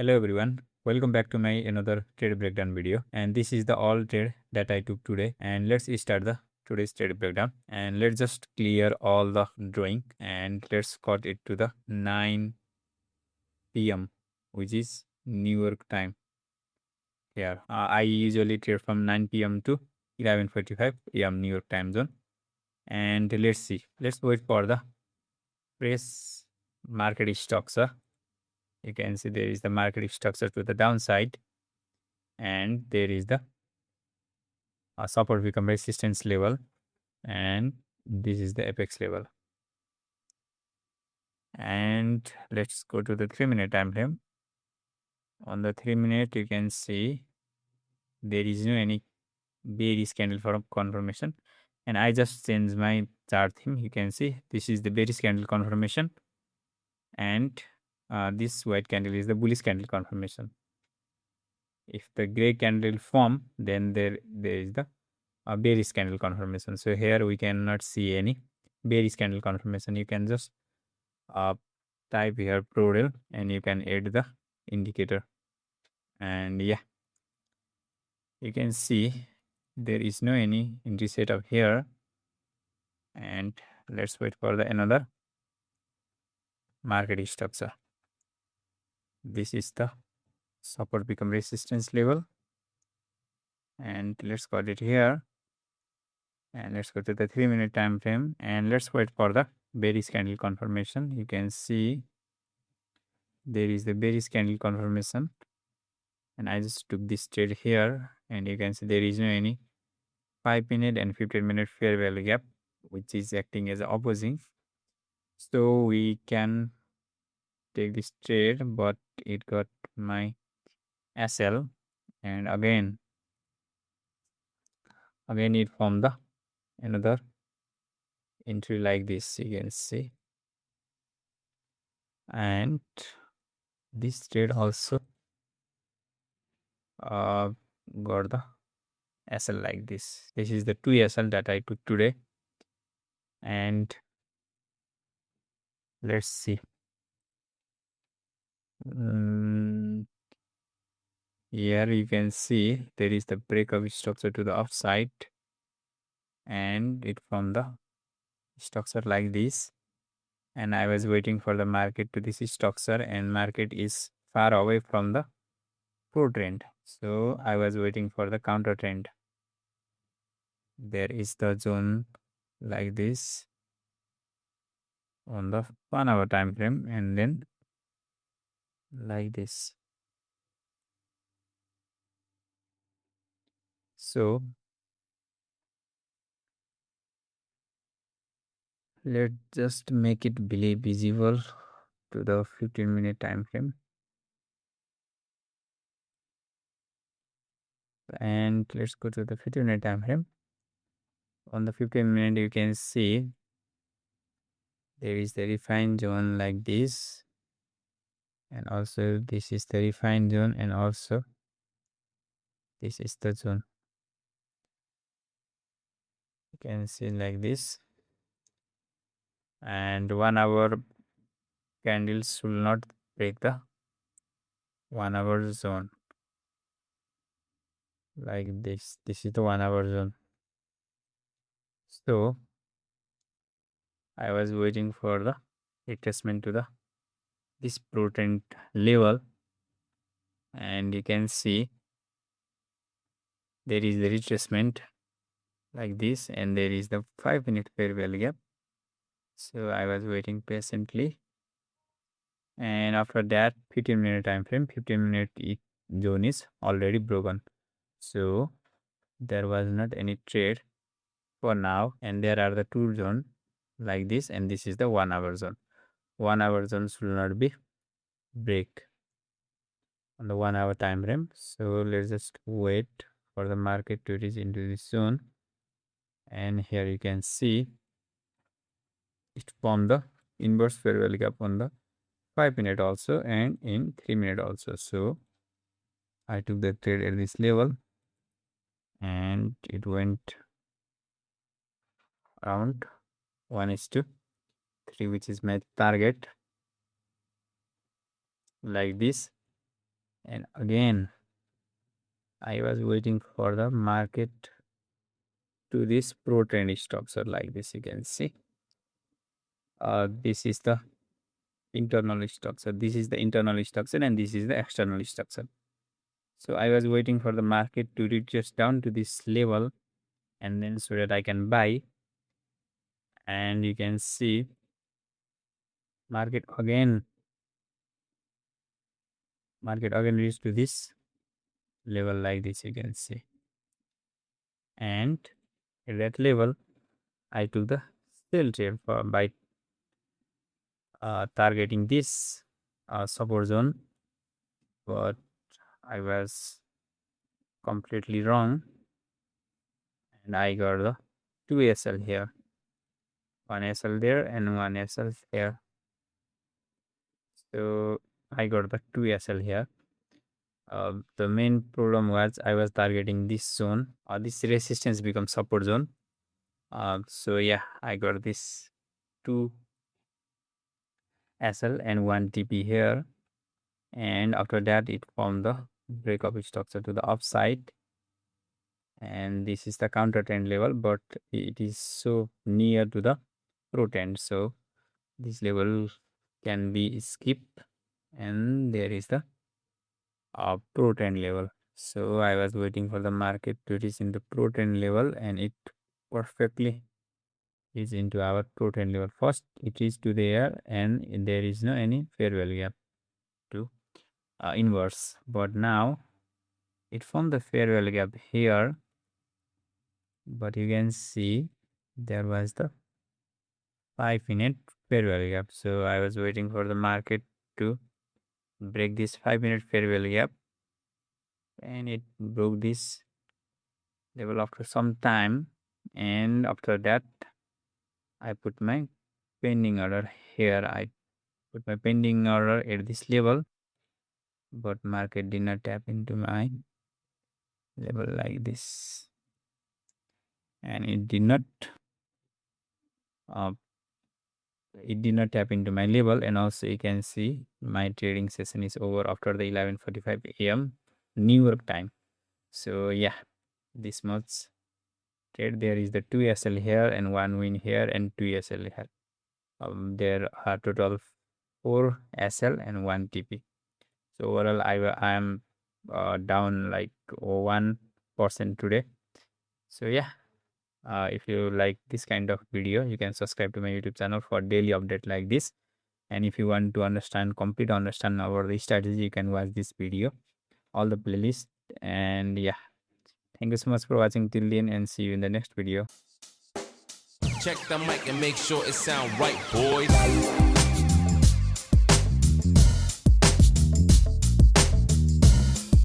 Hello everyone, welcome back to my another trade breakdown video, and this is the all trade that I took today. And let's start the today's trade breakdown, and let's just clear all the drawing and let's cut it to the 9 p.m. which is New York time. Here I usually trade from 9 p.m. to 11:45 a.m. New York time zone. And let's wait for the press market structure. You can see there is the market structure to the downside, and there is the support become resistance level, and this is the apex level. And let's go to the 3-minute time frame. On the 3-minute, you can see there is no any bearish candle for confirmation, and I just changed my chart theme. You can see this is the bearish candle confirmation, and this white candle is the bullish candle confirmation. If the gray candle form, then there is the bearish candle confirmation. So here we cannot see any bearish candle confirmation. You can just type here prodel and you can add the indicator, and yeah, you can see there is no any entry setup here. And let's wait for the another market structure. This is the support become resistance level, and let's got it here. And let's go to the 3-minute time frame, and let's wait for the bearish candle confirmation. You can see there is the bearish candle confirmation, and I just took this trade here, and you can see there is no any 5-minute and 15-minute fair value gap which is acting as opposing. So we can take this trade, but it got my SL, and again it formed the another entry like this, you can see. And this trade also got the SL like this. This is the 2 SL that I took today, and let's see. Here you can see there is the breakup structure to the upside, and it from the structure like this. And I was waiting for the market to this structure, and market is far away from the pro trend, so I was waiting for the counter trend. There is the zone like this on the 1 hour time frame, and then like this. So let's just make it visible to the 15-minute time frame, and let's go to the 15-minute time frame. On the 15-minute, you can see there is the refined zone like this, and also this is the refined zone, and also this is the zone. You can see like this, and 1 hour candles should not break the 1 hour zone like this. This is the 1 hour zone. So I was waiting for the retracement to the this pro trend level, and you can see there is the retracement like this, and there is the 5-minute fair value gap. So I was waiting patiently, and after that 15-minute time frame, 15-minute zone is already broken, so there was not any trade for now. And there are the two zone like this, and this is the 1 hour zone. 1 hour zone should not be break on the 1 hour time frame. So let's just wait for the market to reach into this zone, and here you can see it formed the inverse fair value gap on the 5-minute also and in 3-minute also. So I took the trade at this level, and it went around 1:3, which is my target like this. And again, I was waiting for the market to this pro trend structure like this. You can see this is the internal structure, this is the internal structure, and this is the external structure. So I was waiting for the market to reach just down to this level, and then so that I can buy. And you can see market again reached to this level like this, you can see. And at that level I took the sell trade for by targeting this support zone, but I was completely wrong, and I got the 2 SL here, 1 SL there and 1 SL here. So I got the 2 SL here. The main problem was I was targeting this zone, this resistance becomes support zone. So yeah, I got this 2 SL and 1 TP here, and after that it formed the breakup structure to the upside, and this is the counter trend level, but it is so near to the pro trend, so this level can be skipped, and there is the pro trend level. So I was waiting for the market to reach in the pro trend level, and it perfectly is into our pro trend level. First it is to there, and there is no any fair value gap to inverse, but now it formed the fair value gap here, but you can see there was the 5-minute fair value gap. So I was waiting for the market to break this 5-minute fair value gap, and it broke this level after some time, and after that I put my pending order here. I put my pending order at this level, but market did not tap into my level like this, and it did not uh, tap into my level. And also you can see my trading session is over after the 11:45 a.m. New York time. So yeah, this much trade. There is the 2 SL here and 1 win here and 2 SL here. There are total 4 SL and 1 TP. So overall I am down like 1% today. So yeah, if you like this kind of video, you can subscribe to my YouTube channel for daily update like this. And if you want to complete understand our the strategy, you can watch this video, all the playlist. And yeah, thank you so much for watching till the end, and see you in the next video. Check the mic and make sure it sound right, boys.